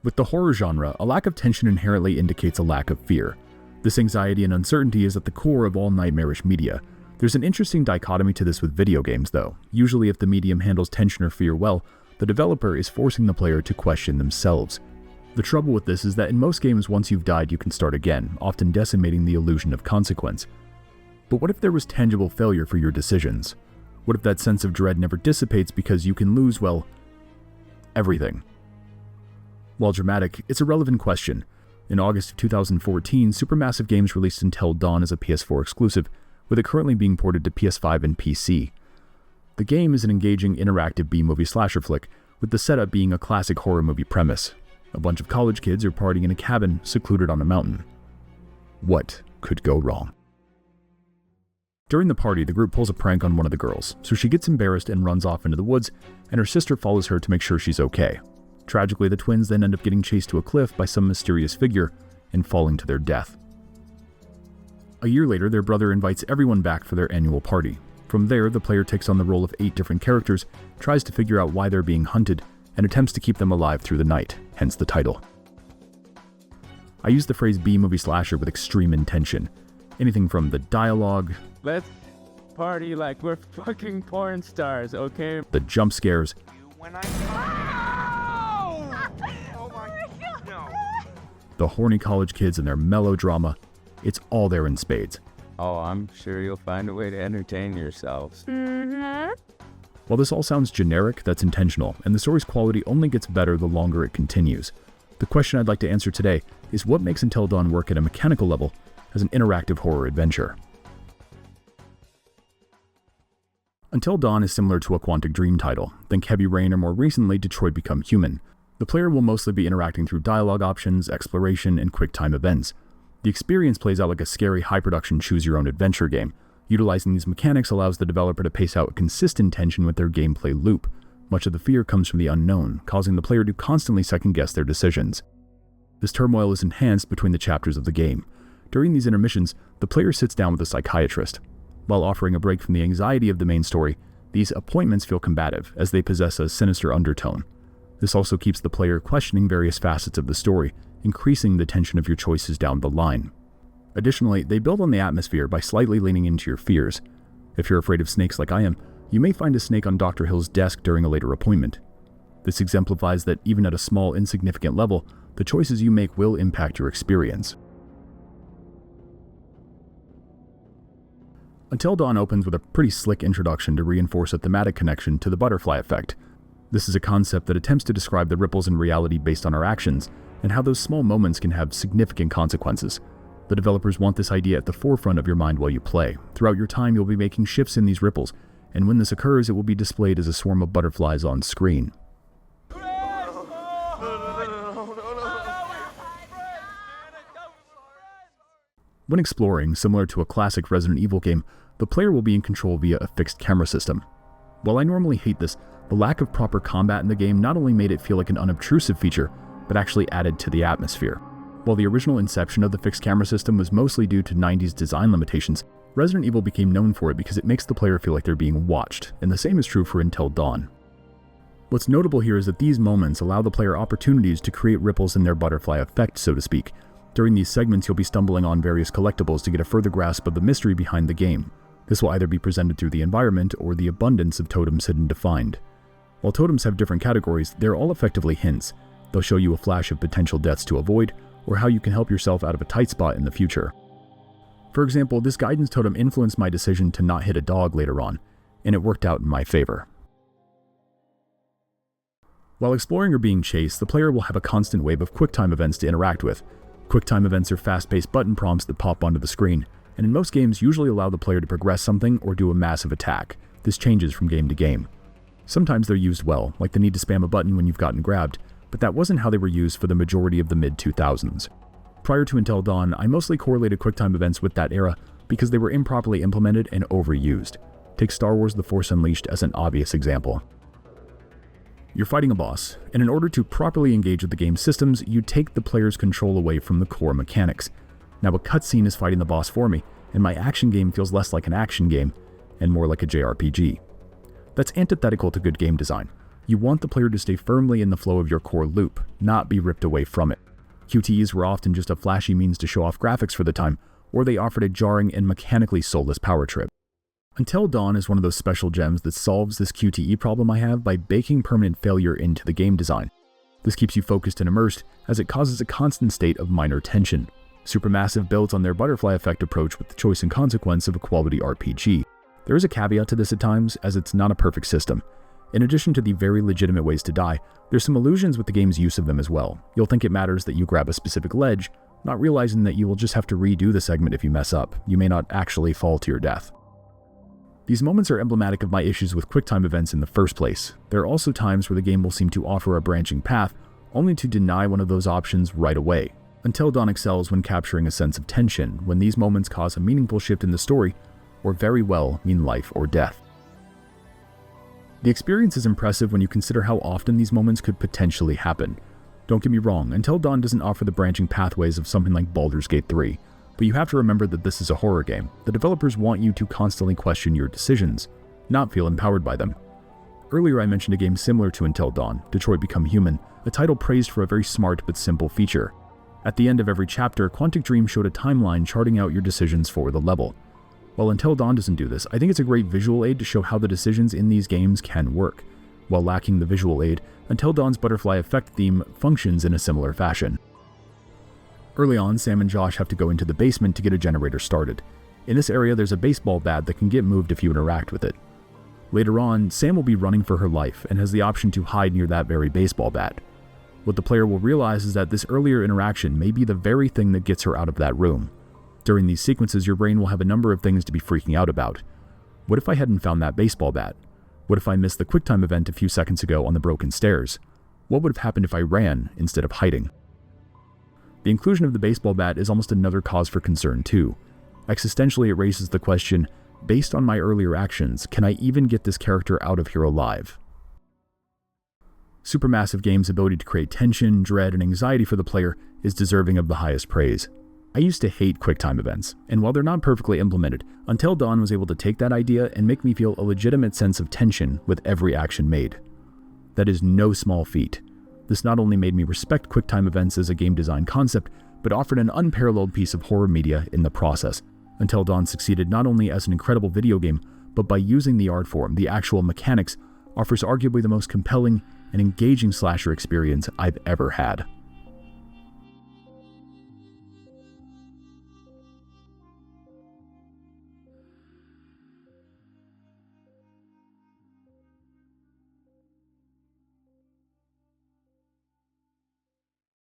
With the horror genre, a lack of tension inherently indicates a lack of fear. This anxiety and uncertainty is at the core of all nightmarish media. There's an interesting dichotomy to this with video games, though. Usually if the medium handles tension or fear well, the developer is forcing the player to question themselves. The trouble with this is that in most games, once you've died, you can start again, often decimating the illusion of consequence. But what if there was tangible failure for your decisions? What if that sense of dread never dissipates because you can lose, well, everything? While dramatic, it's a relevant question. In August of 2014, Supermassive Games released Until Dawn as a PS4 exclusive, with it currently being ported to PS5 and PC. The game is an engaging, interactive B-movie slasher flick, with the setup being a classic horror movie premise. A bunch of college kids are partying in a cabin secluded on a mountain. What could go wrong? During the party, the group pulls a prank on one of the girls, so she gets embarrassed and runs off into the woods, and her sister follows her to make sure she's okay. Tragically, the twins then end up getting chased to a cliff by some mysterious figure and falling to their death. A year later, their brother invites everyone back for their annual party. From there, the player takes on the role of 8 different characters, tries to figure out why they're being hunted, and attempts to keep them alive through the night, hence the title. I use the phrase B-movie slasher with extreme intention. Anything from the dialogue, "Let's party like we're fucking porn stars, okay?" the jump scares, the horny college kids and their melodrama. It's all there in spades. Oh, I'm sure you'll find a way to entertain yourselves. While this all sounds generic, that's intentional, and the story's quality only gets better the longer it continues. The question I'd like to answer today is what makes Until Dawn work at a mechanical level as an interactive horror adventure. Until Dawn is similar to a Quantic Dream title. Think Heavy Rain or more recently Detroit Become Human. The player will mostly be interacting through dialogue options, exploration, and quick-time events. The experience plays out like a scary high-production choose-your-own-adventure game. Utilizing these mechanics allows the developer to pace out a consistent tension with their gameplay loop. Much of the fear comes from the unknown, causing the player to constantly second-guess their decisions. This turmoil is enhanced between the chapters of the game. During these intermissions, the player sits down with a psychiatrist. While offering a break from the anxiety of the main story, these appointments feel combative, as they possess a sinister undertone. This also keeps the player questioning various facets of the story, increasing the tension of your choices down the line. Additionally, they build on the atmosphere by slightly leaning into your fears. If you're afraid of snakes like I am, you may find a snake on Dr. Hill's desk during a later appointment. This exemplifies that even at a small, insignificant level, the choices you make will impact your experience. Until Dawn opens with a pretty slick introduction to reinforce a thematic connection to the butterfly effect. This is a concept that attempts to describe the ripples in reality based on our actions, and how those small moments can have significant consequences. The developers want this idea at the forefront of your mind while you play. Throughout your time, you'll be making shifts in these ripples, and when this occurs, it will be displayed as a swarm of butterflies on screen. When exploring, similar to a classic Resident Evil game, the player will be in control via a fixed camera system. While I normally hate this, the lack of proper combat in the game not only made it feel like an unobtrusive feature, but actually added to the atmosphere. While the original inception of the fixed camera system was mostly due to 90s design limitations, Resident Evil became known for it because it makes the player feel like they're being watched, and the same is true for Until Dawn. What's notable here is that these moments allow the player opportunities to create ripples in their butterfly effect, so to speak. During these segments, you'll be stumbling on various collectibles to get a further grasp of the mystery behind the game. This will either be presented through the environment or the abundance of totems hidden to find. While totems have different categories, they're all effectively hints. They'll show you a flash of potential deaths to avoid, or how you can help yourself out of a tight spot in the future. For example, this guidance totem influenced my decision to not hit a dog later on, and it worked out in my favor. While exploring or being chased, the player will have a constant wave of QuickTime events to interact with. QuickTime events are fast-paced button prompts that pop onto the screen, and in most games usually allow the player to progress something or do a massive attack. This changes from game to game. Sometimes they're used well, like the need to spam a button when you've gotten grabbed, but that wasn't how they were used for the majority of the mid-2000s. Prior to Until Dawn, I mostly correlated QuickTime events with that era because they were improperly implemented and overused. Take Star Wars The Force Unleashed as an obvious example. You're fighting a boss, and in order to properly engage with the game's systems, you take the player's control away from the core mechanics. Now a cutscene is fighting the boss for me, and my action game feels less like an action game, and more like a JRPG. That's antithetical to good game design. You want the player to stay firmly in the flow of your core loop, not be ripped away from it. QTEs were often just a flashy means to show off graphics for the time, or they offered a jarring and mechanically soulless power trip. Until Dawn is one of those special gems that solves this QTE problem I have by baking permanent failure into the game design. This keeps you focused and immersed, as it causes a constant state of minor tension. Supermassive builds on their butterfly effect approach with the choice and consequence of a quality RPG. There is a caveat to this at times, as it's not a perfect system. In addition to the very legitimate ways to die, there's some illusions with the game's use of them as well. You'll think it matters that you grab a specific ledge, not realizing that you will just have to redo the segment if you mess up. You may not actually fall to your death. These moments are emblematic of my issues with QuickTime events in the first place. There are also times where the game will seem to offer a branching path, only to deny one of those options right away. Until Dawn excels when capturing a sense of tension, when these moments cause a meaningful shift in the story, or very well mean life or death. The experience is impressive when you consider how often these moments could potentially happen. Don't get me wrong, Until Dawn doesn't offer the branching pathways of something like Baldur's Gate 3, but you have to remember that this is a horror game. The developers want you to constantly question your decisions, not feel empowered by them. Earlier I mentioned a game similar to Until Dawn, Detroit Become Human, a title praised for a very smart but simple feature. At the end of every chapter, Quantic Dream showed a timeline charting out your decisions for the level. While Until Dawn doesn't do this, I think it's a great visual aid to show how the decisions in these games can work. While lacking the visual aid, Until Dawn's butterfly effect theme functions in a similar fashion. Early on, Sam and Josh have to go into the basement to get a generator started. In this area, there's a baseball bat that can get moved if you interact with it. Later on, Sam will be running for her life and has the option to hide near that very baseball bat. What the player will realize is that this earlier interaction may be the very thing that gets her out of that room. During these sequences, your brain will have a number of things to be freaking out about. What if I hadn't found that baseball bat? What if I missed the QuickTime event a few seconds ago on the broken stairs? What would have happened if I ran instead of hiding? The inclusion of the baseball bat is almost another cause for concern too. Existentially, it raises the question, based on my earlier actions, can I even get this character out of here alive? Supermassive Games' ability to create tension, dread, and anxiety for the player is deserving of the highest praise. I used to hate QuickTime events, and while they're not perfectly implemented, Until Dawn was able to take that idea and make me feel a legitimate sense of tension with every action made. That is no small feat. This not only made me respect QuickTime events as a game design concept, but offered an unparalleled piece of horror media in the process. Until Dawn succeeded not only as an incredible video game, but by using the art form, the actual mechanics, offers arguably the most compelling and engaging slasher experience I've ever had.